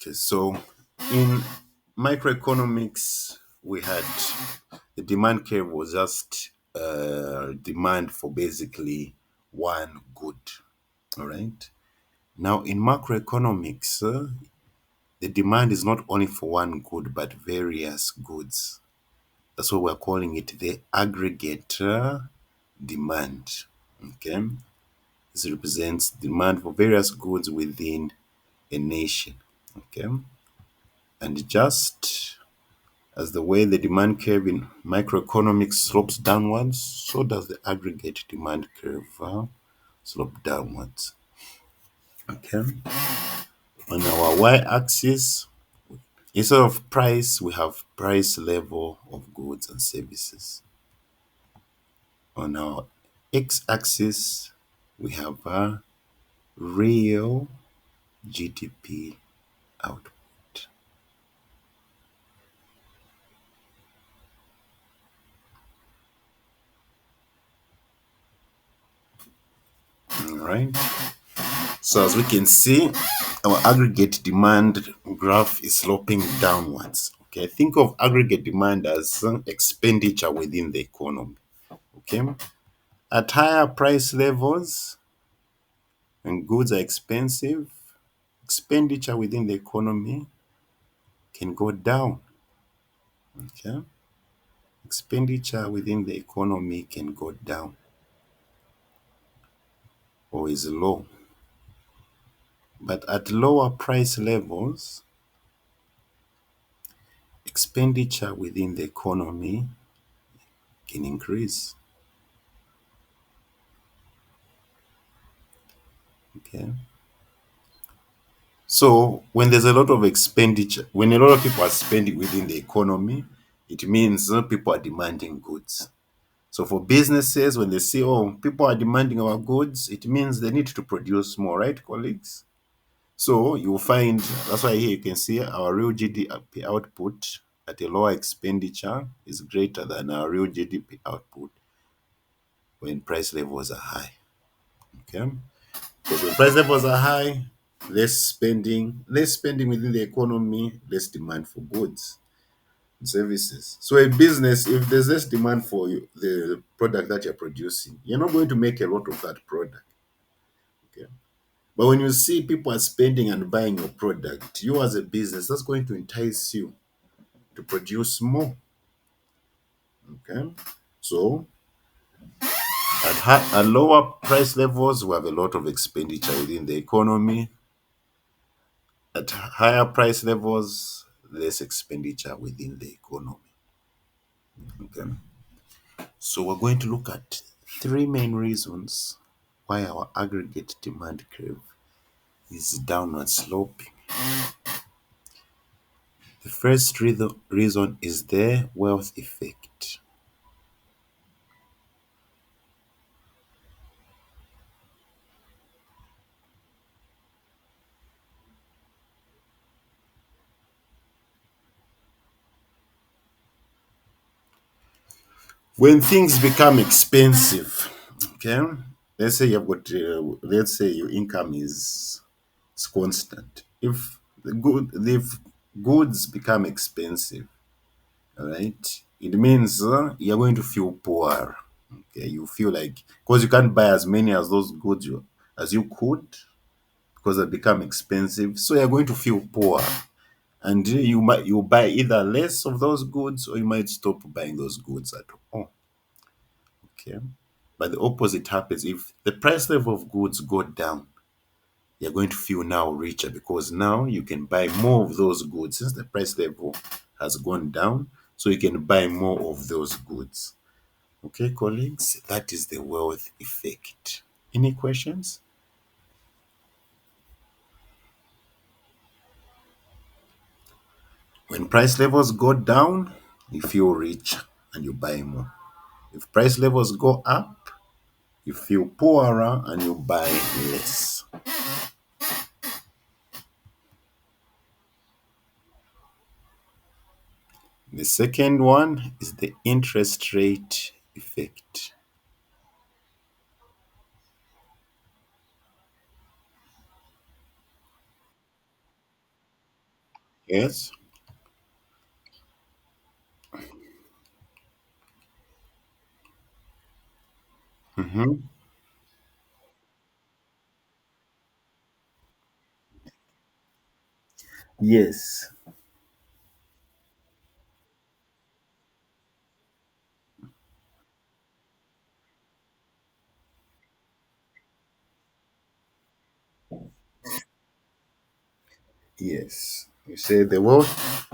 Okay, so in microeconomics, we had the demand curve was just demand for basically one good. All right. Now, in macroeconomics, the demand is not only for one good, but various goods. That's why we're calling it the aggregate demand. Okay. This represents demand for various goods within a nation. Okay. And just as the way the demand curve in microeconomics slopes downwards, so does the aggregate demand curve slope downwards. Okay. On our y-axis, instead of price, we have price level of goods and services. On our x-axis, we have a real GDP output. All right. So as we can see, our aggregate demand graph is sloping downwards. Okay, think of aggregate demand as expenditure within the economy. Okay, at higher price levels and goods are expensive, expenditure within the economy can go down. Okay, expenditure within the economy can go down or is low. But at lower price levels, expenditure within the economy can increase. Okay. So when there's a lot of expenditure, when a lot of people are spending within the economy, it means people are demanding goods. So for businesses, when they see, oh, people are demanding our goods, it means they need to produce more, right, colleagues? So you'll find that's why here you can see our real GDP output at a lower expenditure is greater than our real GDP output when price levels are high. Okay. Because when price levels are high, less spending within the economy, less demand for goods and services. So a business, if there's less demand for the product that you're producing, you're not going to make a lot of that product. Okay. But when you see people are spending and buying your product, you as a business, that's going to entice you to produce more. Okay. So at lower price levels, we have a lot of expenditure within the economy. At higher price levels, less expenditure within the economy. Okay. So we're going to look at three main reasons why our aggregate demand curve is downward sloping. The first reason is the wealth effect. When things become expensive, okay, let's say let's say your income is constant. If goods become expensive, all right, it means you're going to feel poor. Okay, you feel like because you can't buy as many as those goods as you could because they become expensive, so you're going to feel poor, and you buy either less of those goods or you might stop buying those goods at all. Okay, but the opposite happens if the price level of goods go down. You're going to feel now richer because now you can buy more of those goods since the price level has gone down, so you can buy more of those goods. Okay, colleagues, that is the wealth effect. Any questions? When price levels go down, you feel rich and you buy more. If price levels go up, you feel poorer and you buy less. The second one is the interest rate effect. Yes. Mm-hmm. Yes. Yes. You say the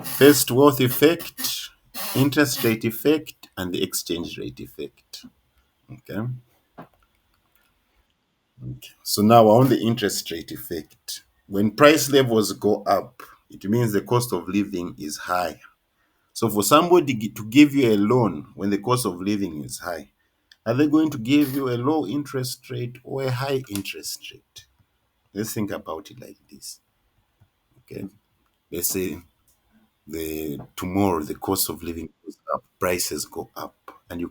first wealth effect, interest rate effect, and the exchange rate effect. Okay. So now on the interest rate effect. When price levels go up, it means the cost of living is high. So for somebody to give you a loan when the cost of living is high, are they going to give you a low interest rate or a high interest rate? Let's think about it like this. Okay. Let's say the tomorrow the cost of living goes up, prices go up, and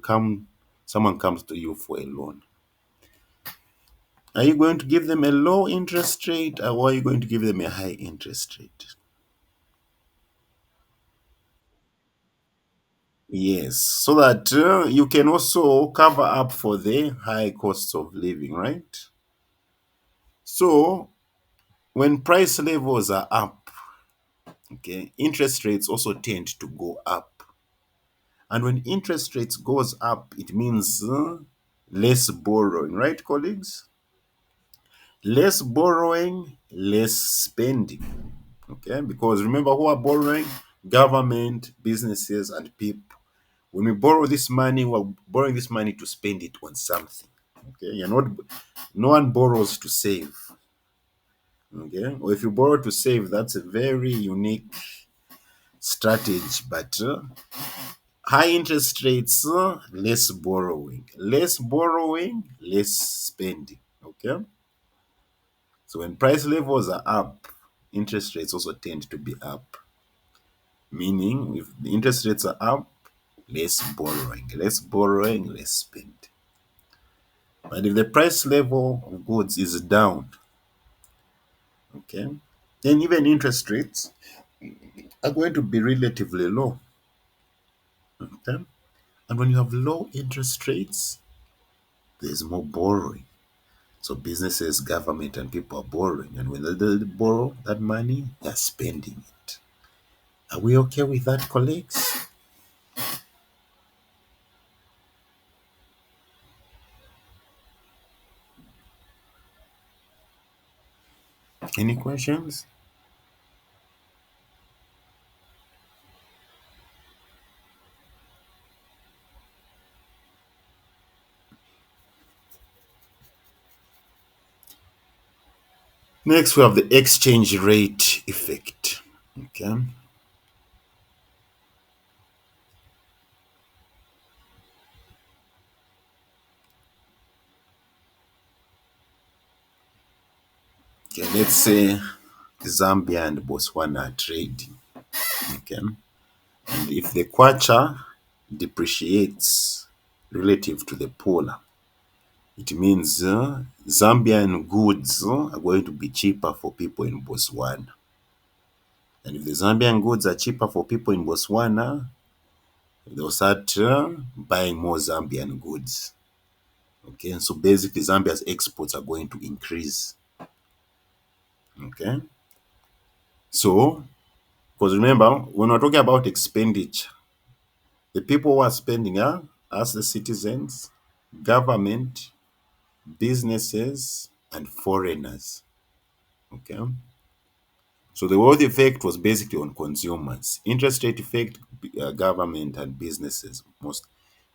someone comes to you for a loan. Are you going to give them a low interest rate or are you going to give them a high interest rate? Yes, so that you can also cover up for the high costs of living, right? So when price levels are up, okay, interest rates also tend to go up. And when interest rates goes up, it means less borrowing, right, colleagues? Less borrowing, less spending. Okay, because remember who are borrowing? Government, businesses, and people. When we borrow this money, we're borrowing this money to spend it on something. Okay, you're not. No one borrows to save. Okay, or if you borrow to save, that's a very unique strategy. But high interest rates, less borrowing, less borrowing, less spending. Okay, so when price levels are up, interest rates also tend to be up. Meaning, if the interest rates are up, less borrowing, less spend. But if the price level of goods is down, okay, then even interest rates are going to be relatively low. Okay? And when you have low interest rates, there's more borrowing. So businesses, government, and people are borrowing. And when they borrow that money, they're spending it. Are we okay with that, colleagues? Any questions? Next, we have the exchange rate effect. Okay. Okay, let's say Zambia and Botswana are trading. Okay. And if the kwacha depreciates relative to the polar, it means Zambian goods are going to be cheaper for people in Botswana. And if the Zambian goods are cheaper for people in Botswana, they'll start buying more Zambian goods. Okay, and so basically Zambia's exports are going to increase. Okay, so because remember, when we're talking about expenditure, the people who are spending are us, the citizens, government, businesses, and foreigners. Okay. So the wealth effect was basically on consumers. Interest rate effect, government and businesses. Most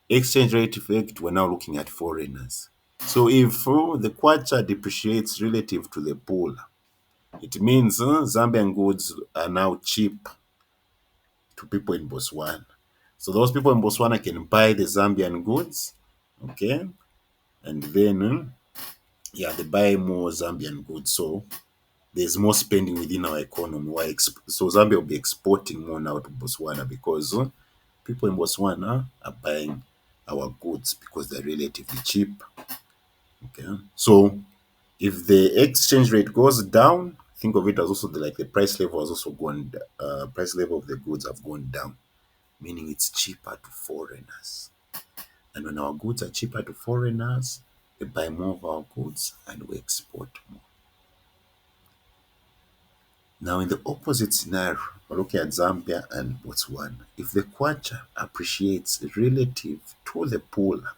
exchange rate effect, we're now looking at foreigners. So if the kwacha depreciates relative to the pool, it means Zambian goods are now cheap to people in Botswana. So those people in Botswana can buy the Zambian goods, okay, and then yeah, they buy more Zambian goods. So there's more spending within our economy. So Zambia will be exporting more now to Botswana because people in Botswana are buying our goods because they're relatively cheap. Okay. So if the exchange rate goes down, think of it as also like the price level has also gone, price level of the goods have gone down, meaning it's cheaper to foreigners. And when our goods are cheaper to foreigners, they buy more of our goods and we export more. Now, in the opposite scenario, we're looking at Zambia and Botswana. If the kwacha appreciates relative to the pooler,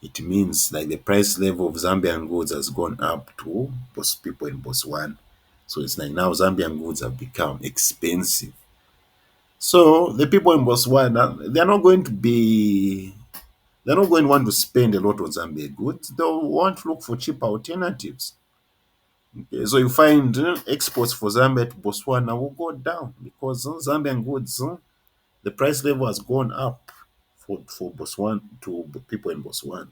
it means like the price level of Zambian goods has gone up to most people in Botswana. So it's like now Zambian goods have become expensive. So the people in Botswana, they're not going to want to spend a lot on Zambian goods. They'll want to look for cheaper alternatives. Okay, so you find exports for Zambia to Botswana will go down because Zambian goods, the price level has gone up for Botswana to people in Botswana.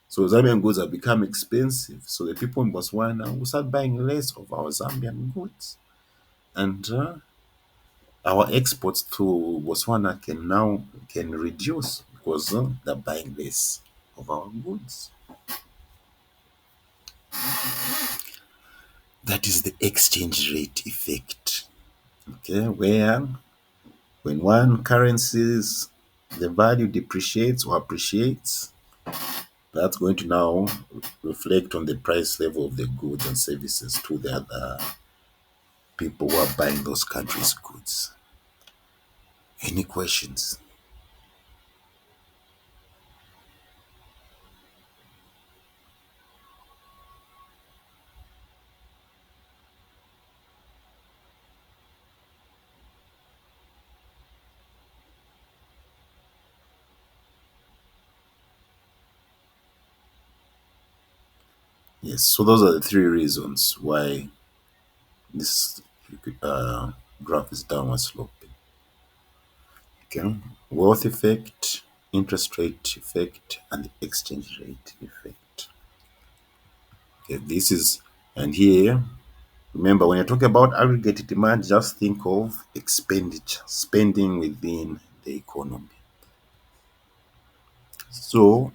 So Zambian goods have become expensive. So the people in Botswana will start buying less of our Zambian goods. And our exports to Botswana can reduce because they're buying less of our goods. That is the exchange rate effect. Okay, where when one currency's the value depreciates or appreciates, that's going to now reflect on the price level of the goods and services to the other people who are buying those countries' goods. Any questions? Yes, so those are the three reasons why this uh, graph is downward sloping. Okay, wealth effect, interest rate effect, and the exchange rate effect. Okay, this is, and here, remember when you're talking about aggregate demand, just think of expenditure, spending within the economy. So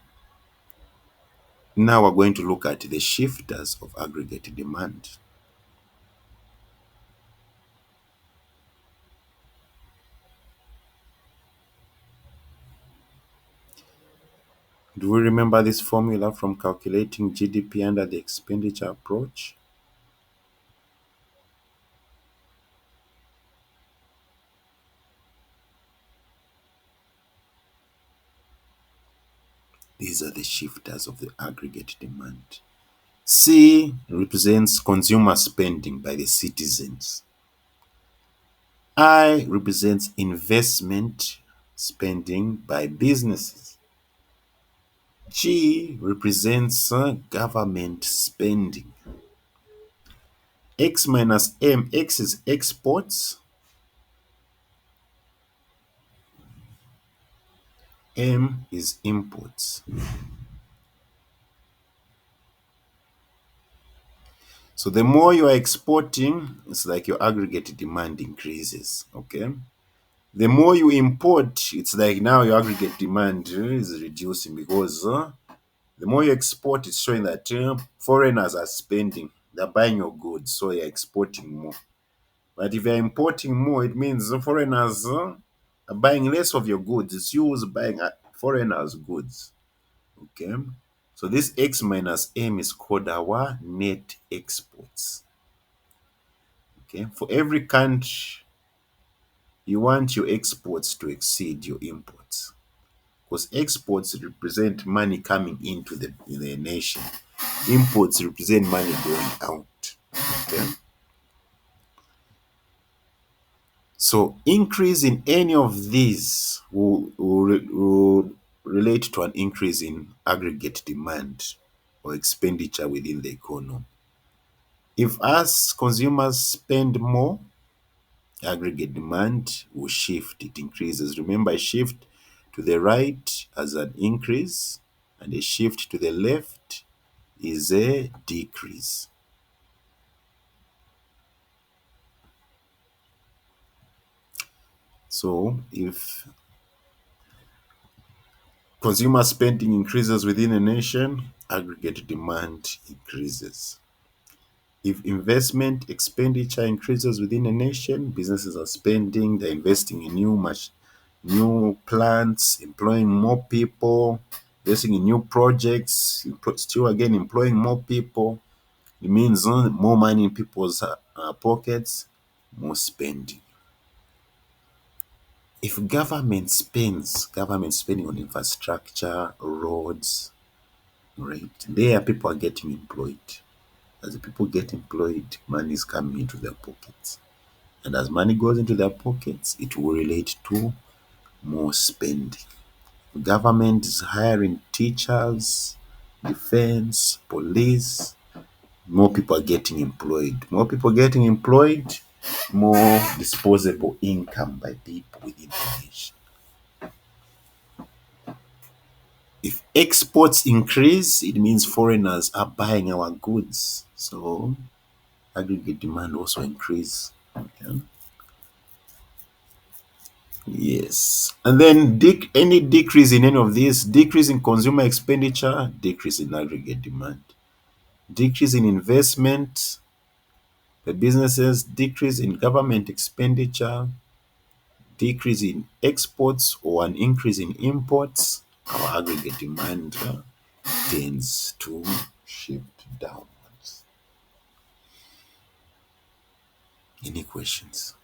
now we're going to look at the shifters of aggregate demand. Do we remember this formula from calculating GDP under the expenditure approach? These are the shifters of the aggregate demand. C represents consumer spending by the citizens. I represents investment spending by businesses. G represents government spending. X minus M, X is exports, M is imports. So the more you are exporting, it's like your aggregate demand increases, okay? The more you import, it's like now your aggregate demand is reducing because the more you export, it's showing that foreigners are spending, they're buying your goods, so you're exporting more. But if you're importing more, it means the foreigners are buying less of your goods. It's you who's buying foreigners' goods. Okay. So this X minus M is called our net exports. Okay. For every country, you want your exports to exceed your imports. Because exports represent money coming into the nation. Imports represent money going out. Okay. So increase in any of these will relate to an increase in aggregate demand or expenditure within the economy. If us consumers spend more, aggregate demand will shift, it increases. Remember, a shift to the right as an increase, and a shift to the left is a decrease. So if consumer spending increases within a nation, aggregate demand increases. If investment expenditure increases within a nation, businesses are spending, they're investing in new plants, employing more people, investing in new projects, still again employing more people. It means more money in people's pockets, more spending. If government spending on infrastructure, roads, right, there people are getting employed. As the people get employed, money is coming into their pockets. And as money goes into their pockets, it will relate to more spending. Government is hiring teachers, defense, police. More people are getting employed. More people getting employed, more disposable income by people within the nation. If exports increase, it means foreigners are buying our goods. So aggregate demand also increase. Okay. Yes. And then any decrease in any of these, decrease in consumer expenditure, decrease in aggregate demand. Decrease in investment, the businesses, decrease in government expenditure, decrease in exports or an increase in imports, our aggregate demand tends to shift downwards. Any questions?